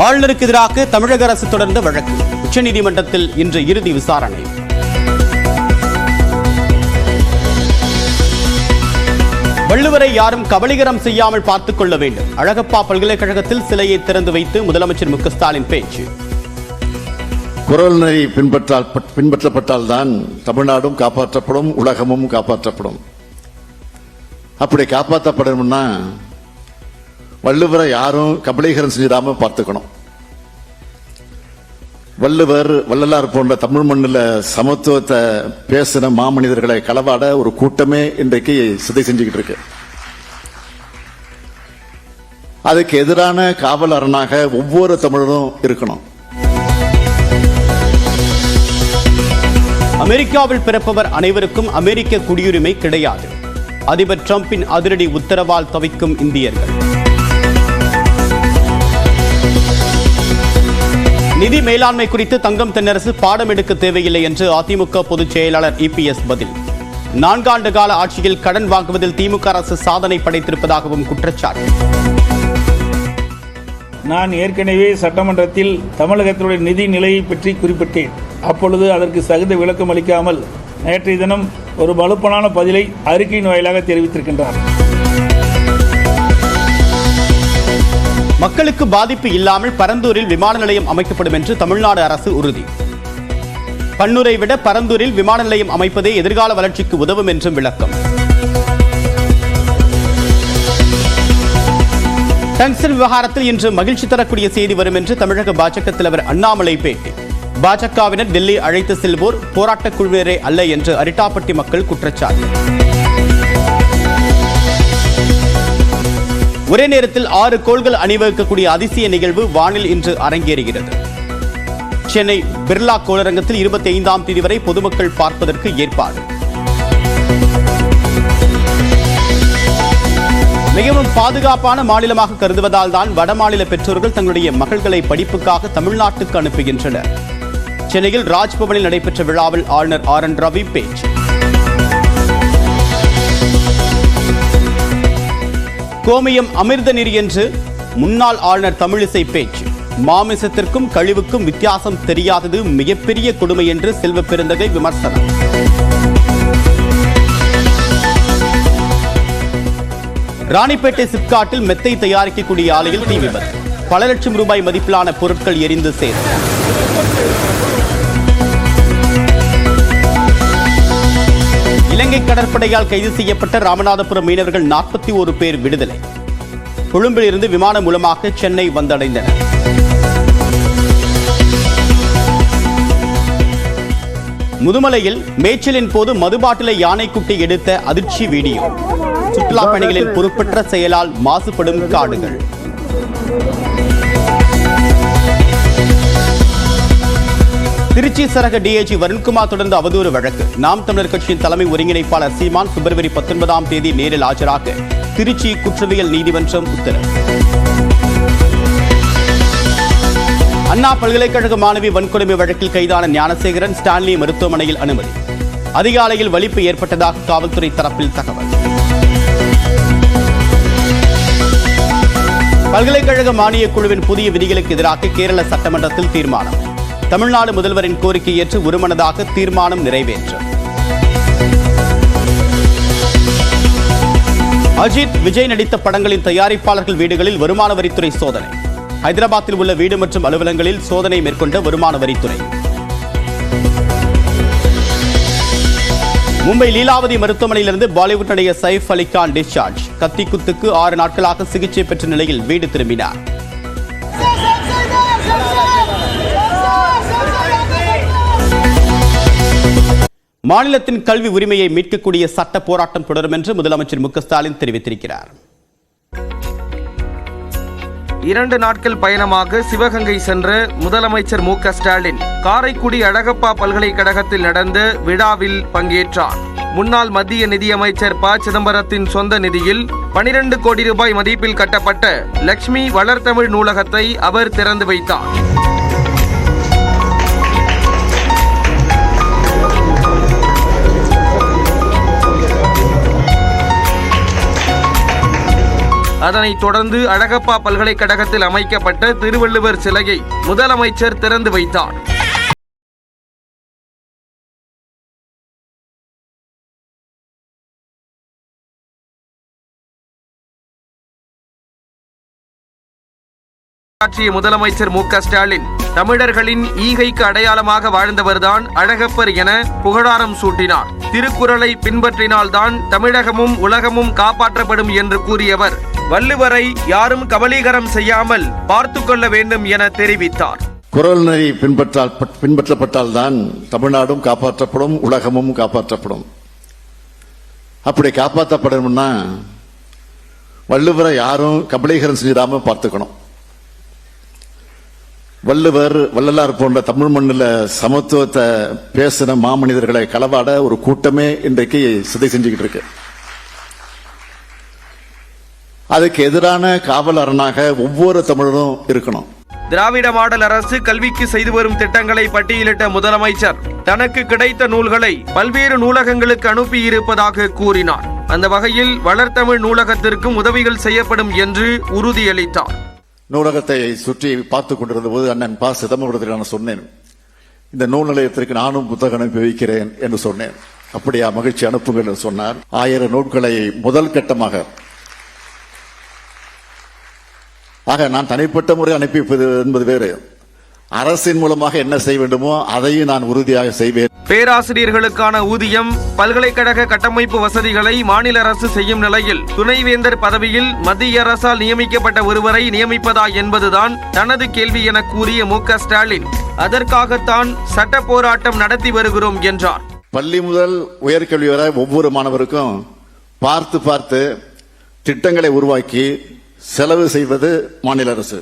ஆளுநருக்கு எதிராக தமிழக அரசு தொடர்ந்த வழக்கு உச்சநீதிமன்றத்தில் இன்று இறுதி விசாரணை. வள்ளுவரை யாரும் கபலீகரம் செய்யாமல் பார்த்துக் கொள்ள வேண்டும். அழகப்பா பல்கலைக்கழகத்தில் சிலையை திறந்து வைத்து முதலமைச்சர் மு.க. ஸ்டாலின் பேச்சு. குறள் நெறி பின்பற்றப்பட்டால்தான் தமிழ்நாடும் காப்பாற்றப்படும், உலகமும் காப்பாற்றப்படும். அப்படி காப்பாற்றப்படணும்னா வள்ளுவரை யாரும் கபலீகரம் செஞ்சிடாம பார்த்துக்கணும். வள்ளலார் போன்ற தமிழ் மண்ணில் சமத்துவத்தை பேசின மாமனிதர்களை களவாட ஒரு கூட்டமே இன்றைக்கு சிதை செஞ்சுக்கிட்டு இருக்கு. அதுக்கு எதிரான காவல் அரணாக ஒவ்வொரு தமிழரும் இருக்கணும். அமெரிக்காவில் பிறப்பவர் அனைவருக்கும் அமெரிக்க குடியுரிமை கிடையாது. அதிபர் டிரம்பின் அதிரடி உத்தரவால் தவிக்கும் இந்தியர்கள். நிதி மேலாண்மை குறித்து தங்கம் தென்னரசு பாடம் எடுக்க தேவையில்லை என்று அதிமுக பொதுச் செயலாளர் இபிஎஸ் பதில். 4 ஆண்டு கால ஆட்சியில் கடன் வாங்குவதில் திமுக அரசு சாதனை படைத்திருப்பதாகவும் குற்றச்சாட்டு. நான் ஏற்கனவே சட்டமன்றத்தில் தமிழகத்தினுடைய நிதி நிலையை பற்றி குறிப்பிட்டேன். அப்பொழுது அதற்கு தகுந்த விளக்கம் அளிக்காமல் நேற்றைய தினம் ஒரு மலுப்பனான பதிலை அறிக்கையின் வாயிலாக தெரிவித்திருக்கின்றார். மக்களுக்கு பாதிப்பு இல்லாமல் பரந்தூரில் விமான நிலையம் அமைக்கப்படும் என்று தமிழ்நாடு அரசு உறுதி. பன்னூரை விட பரந்தூரில் விமான நிலையம் அமைப்பதே எதிர்கால வளர்ச்சிக்கு உதவும் என்றும் விளக்கம். டங்ஸ்டன் விவகாரத்தில் இன்று மகிழ்ச்சி தரக்கூடிய செய்தி வரும் என்று தமிழக பாஜக தலைவர் அண்ணாமலை பேட்டி. பாஜகவினர் டெல்லி அழைத்து செல்வோர் போராட்டக் குழுவினரே அல்ல என்று அரிட்டாப்பட்டி மக்கள் குற்றச்சாட்டு. ஒரே நேரத்தில் 6 கோள்கள் அணிவகுக்கக்கூடிய அதிசய நிகழ்வு வானில் இன்று அரங்கேறுகிறது. சென்னை பிர்லா கோளரங்கத்தில் 25ஆம் தேதி வரை பொதுமக்கள் பார்ப்பதற்கு ஏற்பாடு. மிகவும் பாதுகாப்பான மாநிலமாக கருதுவதால் தான் வடமாநில பெற்றோர்கள் தங்களுடைய மகள்களை படிப்புக்காக தமிழ்நாட்டுக்கு அனுப்புகின்றனர். சென்னையில் ராஜ்பவனில் நடைபெற்ற விழாவில் ஆளுநர் ஆர்.என். ரவி பேச்சு. கோமியம் அமிர்த நீர் என்று முன்னாள் ஆளுநர் தமிழிசை பேச்சு. மாமிசத்திற்கும் கழிவுக்கும் வித்தியாசம் தெரியாதது மிகப்பெரிய கொடுமை என்று செல்வ பெருந்தகை விமர்சனம். ராணிப்பேட்டை சிப்காட்டில் மெத்தை தயாரிக்கக்கூடிய ஆலையில் தீ விபத்து. பல லட்சம் ரூபாய் மதிப்பிலான பொருட்கள் எரிந்து சேதம். இலங்கை கடற்படையால் கைது செய்யப்பட்ட ராமநாதபுரம் மீனவர்கள் 41 பேர் விடுதலை. கொழும்பில் இருந்து விமானம் மூலமாக சென்னை வந்தடைந்தனர். முதுமலையில் மேய்ச்சலின் போது மதுபாட்டிலை யானைக்குட்டி எடுத்த அதிர்ச்சி வீடியோ. சுற்றுலா பயணிகளின் பொறுப்பற்ற செயலால் மாசுபடும் காடுகள். திருச்சி சரக டிஐஜி வருண்குமார் தொடர்ந்த அவதூறு வழக்கு. நாம் தமிழர் கட்சியின் தலைமை ஒருங்கிணைப்பாளர் சீமான் பிப்ரவரி 19ஆம் தேதி நேரில் ஆஜராக திருச்சி குற்றவியல் நீதிமன்றம் உத்தரவு. அண்ணா பல்கலைக்கழக மாணவி வன்கொடுமை வழக்கில் கைதான ஞானசேகரன் ஸ்டான்லி மருத்துவமனையில் அனுமதி. அதிகாலையில் வலிப்பு ஏற்பட்டதாக காவல்துறை தரப்பில் தகவல். பல்கலைக்கழக மானியக் குழுவின் புதிய விதிகளுக்கு எதிராக கேரள சட்டமன்றத்தில் தீர்மானம். தமிழ்நாடு முதல்வரின் கோரிக்கை ஏற்று ஒருமனதாக தீர்மானம் நிறைவேற்றம். அஜித், விஜய் நடித்த படங்களின் தயாரிப்பாளர்கள் வீடுகளில் வருமான வரித்துறை சோதனை. ஹைதராபாத்தில் உள்ள வீடு மற்றும் அலுவலகங்களில் சோதனை மேற்கொண்ட வருமான வரித்துறை. மும்பை லீலாவதி மருத்துவமனையிலிருந்து பாலிவுட் நடிகர் சைஃப் அலி கான் டிஸ்சார்ஜ். கத்தி குத்துக்கு 6 நாட்களாக சிகிச்சை பெற்ற நிலையில் வீடு திரும்பினார். மாநிலத்தின் கல்வி உரிமையை மீட்கக்கூடிய சட்ட போராட்டம் தொடரும் என்று முதலமைச்சர் மு.க. ஸ்டாலின் தெரிவித்திருக்கிறார். 2 நாட்கள் பயணமாக சிவகங்கை சென்ற முதலமைச்சர் மு.க. ஸ்டாலின் காரைக்குடி அழகப்பா பல்கலைக்கழகத்தில் நடந்த விழாவில் பங்கேற்றார். முன்னாள் மத்திய நிதியமைச்சர் ப. சிதம்பரத்தின் சொந்த நிதியில் 12 கோடி ரூபாய் மதிப்பில் கட்டப்பட்ட லட்சுமி வளர்த்தமிழ் நூலகத்தை அவர் திறந்து வைத்தார். அதனைத் தொடர்ந்து அழகப்பா பல்கலைக்கழகத்தில் அமைக்கப்பட்ட திருவள்ளுவர் சிலையை முதலமைச்சர் திறந்து வைத்தார். ஆற்றிய முதலமைச்சர் மு.க.ஸ்டாலின் தமிழர்களின் ஈகைக்கு அடையாளமாக வாழ்ந்தவர்தான் அழகப்பர் என புகழாரம் சூட்டினார். திருக்குறளை பின்பற்றினால்தான் தமிழகமும் உலகமும் காப்பாற்றப்படும் என்று கூறியவர் வள்ளுவரை யாரும் கபலீகரம் செய்யாமல் பார்த்துக் கொள்ள வேண்டும் என தெரிவித்தார். குறள் நெறி பின்பற்றப்பட்டால்தான் தமிழ்நாடும் காப்பாற்றப்படும், உலகமும் காப்பாற்றப்படும். அப்படி காப்பாற்றப்படணும்னா வள்ளுவரை யாரும் கபலீகரம் செஞ்சிடாம பார்த்துக்கணும். வள்ளலார் போன்ற தமிழ் மண்ணில் சமத்துவத்தை பேசின மாமனிதர்களை களவாட ஒரு கூட்டமே இன்றைக்கு சிதை செஞ்சுக்கிட்டு இருக்கு. அதுக்கு எதிரான காவல் அரணாக ஒவ்வொரு தமிழரும் இருக்கணும். திராவிட மாடல் அரசு கல்விக்கு செய்து வரும் திட்டங்களை பட்டியலிட்ட முதலமைச்சர் தனக்கு கிடைத்த நூல்களை பல்வேறு நூலகங்களுக்கு அனுப்பியிருப்பதாக கூறினார். அந்த வகையில் வளர்த்தமிழ் நூலகத்திற்கும் உதவிகள் செய்யப்படும் என்று உறுதியளித்தார். நூலகத்தை சுற்றி பார்த்துக் கொண்டிருந்த போது அண்ணன் ப. சிதம்பரத்தில் நான் சொன்னேன், இந்த நூல் நிலையத்திற்கு நானும் புத்தகம் அனுப்பி வைக்கிறேன் என்று சொன்னேன். அப்படியா, மகிழ்ச்சி, அனுப்புங்கள் என்று சொன்னார். 1000 நூல்களை முதல் கட்டமாக நான் தனிப்பட்ட முறை அனுப்பி வைப்பது என்பது வேறு. அரசின் மூலமாக என்ன செய்ய வேண்டுமோ அதையும் நான் உறுதியாக செய்வேன். பேராசிரியர்களுக்கான ஊதியம், பல்கலைக்கழக கட்டமைப்பு வசதிகளை மாநில அரசு செய்யும் நிலையில் துணைவேந்தர் பதவியில் மத்திய அரசால் நியமிக்கப்பட்ட ஒருவரை நியமிப்பதா என்பதுதான் தனது கேள்வி என கூறிய மு.க.ஸ்டாலின் அதற்காகத்தான் சட்ட போராட்டம் நடத்தி வருகிறோம் என்றார். பள்ளி முதல் உயர்கல்வி வரை ஒவ்வொரு மாணவருக்கும் பார்த்து திட்டங்களை உருவாக்கி செலவு செய்வது மாநில அரசு.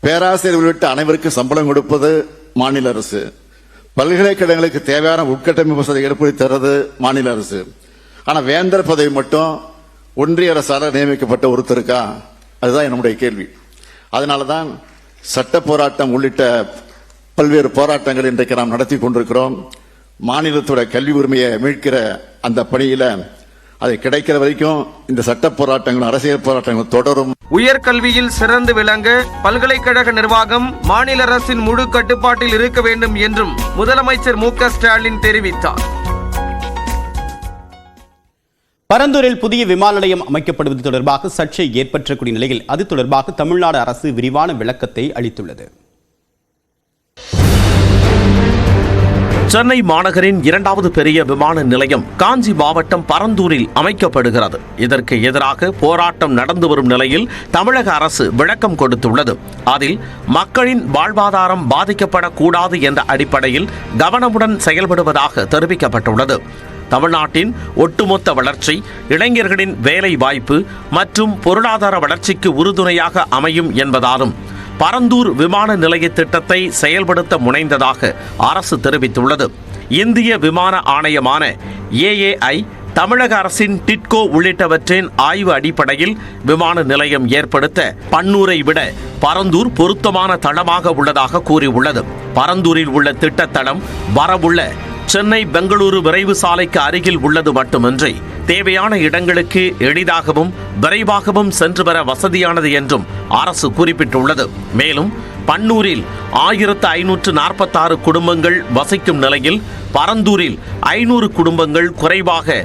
பேராசிரியர் உள்ளிட்ட அனைவருக்கும் சம்பளம் கொடுப்பது மாநில அரசு. பல்கலைக்கழகங்களுக்கு தேவையான உட்கட்டமைப்பு வசதி ஏற்படுத்தி தருவது மாநில அரசு. ஆனா வேந்தர் பதவி மட்டும் ஒன்றிய அரசால் நியமிக்கப்பட்ட ஒருத்தருக்கா? அதுதான் என்னுடைய கேள்வி. அதனாலதான் சட்ட போராட்டம் உள்ளிட்ட பல்வேறு போராட்டங்கள் இன்றைக்கு நாம் நடத்தி கொண்டிருக்கிறோம். மாநிலத்தோட கல்வி உரிமையை மீட்கிற அந்த பணியில அது கிடைக்கிற வரைக்கும் இந்த சட்ட போராட்டங்கள், அரசியல் போராட்டங்கள் தொடரும். உயர்கல்வியில் சிறந்து விளங்க பல்கலைக்கழக நிர்வாகம் மாநில அரசின் முழு கட்டுப்பாட்டில் இருக்க வேண்டும் என்றும் முதலமைச்சர் மு.க.ஸ்டாலின் தெரிவித்தார். பரந்தூரில் புதிய விமான நிலையம் அமைக்கப்படுவது தொடர்பாக சர்ச்சை ஏற்பட்டக்கூடிய நிலையில் அது தொடர்பாக தமிழ்நாடு அரசு விரிவான விளக்கத்தை அளித்துள்ளது. சென்னை மாநகரின் 2வது பெரிய விமான நிலையம் காஞ்சி மாவட்டம் பரந்தூரில் அமைக்கப்படுகிறது. இதற்கு எதிராக போராட்டம் நடந்து வரும் நிலையில் தமிழக அரசு விளக்கம் கொடுத்துள்ளது. அதில் மக்களின் வாழ்வாதாரம் பாதிக்கப்படக்கூடாது என்ற அடிப்படையில் கவனமுடன் செயல்படுவதாக தெரிவிக்கப்பட்டுள்ளது. தமிழ்நாட்டின் ஒட்டுமொத்த வளர்ச்சி, இளைஞர்களின் வேலை வாய்ப்பு மற்றும் பொருளாதார வளர்ச்சிக்கு உறுதுணையாக அமையும் என்பதாலும் பரந்தூர் விமான நிலைய திட்டத்தை செயல்படுத்த முனைந்ததாக அரசு தெரிவித்துள்ளது. இந்திய விமான ஆணையமான AAI, தமிழக அரசின் டிட்கோ உள்ளிட்டவற்றின் ஆய்வு அடிப்படையில் விமான நிலையம் ஏற்படுத்த பன்னூரை விட பரந்தூர் பொருத்தமான தளமாக உள்ளதாக கூறியுள்ளது. பரந்தூரில் உள்ள திட்டத்தளம் வரவுள்ள சென்னை பெங்களூரு விரைவு சாலைக்கு அருகில் உள்ளது மட்டுமின்றி தேவையான இடங்களுக்கு எளிதாகவும் விரைவாகவும் சென்று வர வசதியானது என்றும் அரசு குறிப்பிட்டுள்ளது. மேலும் பன்னூரில் 1546 குடும்பங்கள் வசிக்கும் நிலையில் பரந்தூரில் 500 குடும்பங்கள் குறைவாக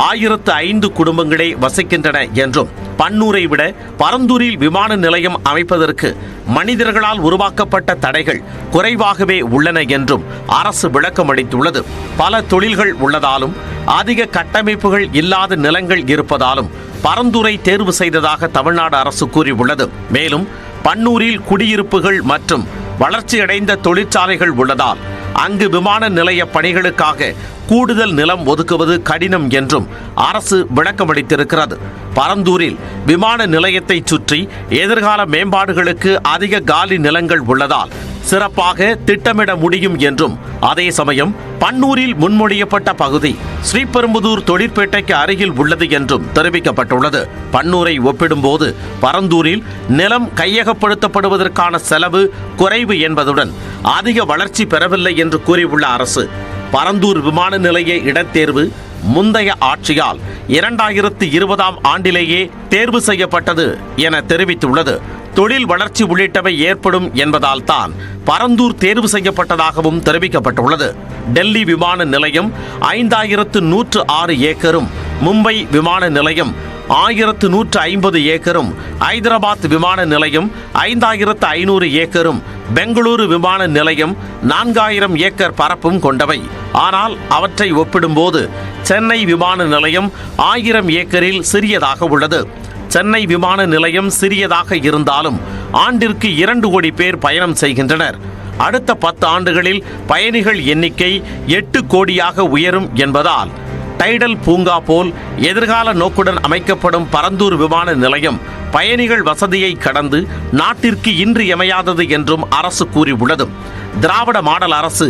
1005 குடும்பங்களே வசிக்கின்றன என்றும் பன்னூரை விட பரந்தூரில் விமான நிலையம் அமைப்பதற்கு மனிதர்களால் உருவாக்கப்பட்ட தடைகள் குறைவாகவே உள்ளன என்றும் அரசு விளக்கம் அளித்துள்ளது. பல தொழில்கள் உள்ளதாலும் அதிக கட்டமைப்புகள் இல்லாத நிலங்கள் இருப்பதாலும் பரந்தூரை தேர்வு செய்ததாக தமிழ்நாடு அரசு கூறியுள்ளது. மேலும் பன்னூரில் குடியிருப்புகள் மற்றும் வளர்ச்சியடைந்த தொழிற்சாலைகள் உள்ளதால் அங்கு விமான நிலைய பணிகளுக்காக கூடுதல் நிலம் ஒதுக்குவது கடினம் என்றும் அரசு விளக்கமளித்திருக்கிறது. பரந்தூரில் விமான நிலையத்தை சுற்றி எதிர்கால மேம்பாடுகளுக்கு அதிக காலி நிலங்கள் உள்ளதால் சிறப்பாக திட்டமிட முடியும் என்றும், அதே சமயம் பன்னூரில் முன்மொழியப்பட்ட பகுதி ஸ்ரீபெரும்புதூர் தொழிற்பேட்டைக்கு அருகில் உள்ளது என்றும் தெரிவிக்கப்பட்டுள்ளது. பன்னூரை ஒப்பிடும்போது பரந்தூரில் நிலம் கையகப்படுத்தப்படுவதற்கான செலவு குறைவு என்பதுடன் அதிக வளர்ச்சி பெறவில்லை என்று கூறியுள்ள அரசு பரந்தூர் விமான நிலைய இடத்தேர்வு முந்தைய ஆட்சியால் 2020ஆம் ஆண்டிலேயே தேர்வு செய்யப்பட்டது என தெரிவித்துள்ளது. தொழில் வளர்ச்சி உள்ளிட்டவை ஏற்படும் என்பதால் தான் பரந்தூர் தேர்வு செய்யப்பட்டதாகவும் தெரிவிக்கப்பட்டுள்ளது. டெல்லி விமான நிலையம் 5106 ஏக்கரும், மும்பை விமான நிலையம் 1150 ஏக்கரும், ஐதராபாத் விமான நிலையம் 5500 ஏக்கரும், பெங்களூரு விமான நிலையம் 4000 ஏக்கர் பரப்பும் கொண்டவை. ஆனால் அவற்றை ஒப்பிடும்போது சென்னை விமான நிலையம் 1000 ஏக்கரில் சிறியதாக உள்ளது. சென்னை விமான நிலையம் சிறியதாக இருந்தாலும் ஆண்டிற்கு 2 கோடி பேர் பயணம் செய்கின்றனர். அடுத்த 10 ஆண்டுகளில் பயணிகள் எண்ணிக்கை 8 கோடியாக உயரும் என்பதால் டைடல் பூங்கா போல் எதிர்கால நோக்குடன் அமைக்கப்படும் பரந்தூர் விமான நிலையம் பயணிகள் வசதியை கடந்து நாட்டிற்கு இன்றியமையாதது என்றும் அரசு கூறியுள்ளது. திராவிட மாடல் அரசு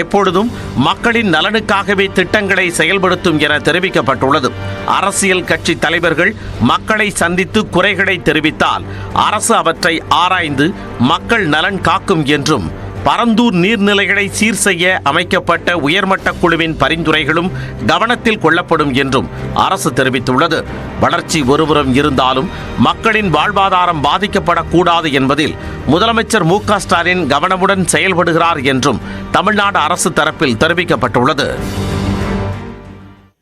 எப்பொழுதும் மக்களின் நலனுக்காகவே திட்டங்களை செயல்படுத்தும் என தெரிவிக்கப்பட்டுள்ளது. அரசியல் கட்சி தலைவர்கள் மக்களை சந்தித்து குறைகளை தெரிவித்தால் அரசு அவற்றை ஆராய்ந்து மக்கள் நலன் காக்கும் என்றும், பரந்தூர் நீர்நிலைகளை சீர் செய்ய அமைக்கப்பட்ட உயர்மட்ட குழுவின் பரிந்துரைகளும் கவனத்தில் கொள்ளப்படும் என்றும் அரசு தெரிவித்துள்ளது. வளர்ச்சி ஒருபுறம் இருந்தாலும் மக்களின் வாழ்வாதாரம் பாதிக்கப்படக்கூடாது என்பதில் முதலமைச்சர் மு.க. ஸ்டாலின் கவனமுடன் செயல்படுகிறார் என்றும் தமிழ்நாடு அரசு தரப்பில் தெரிவிக்கப்பட்டுள்ளது.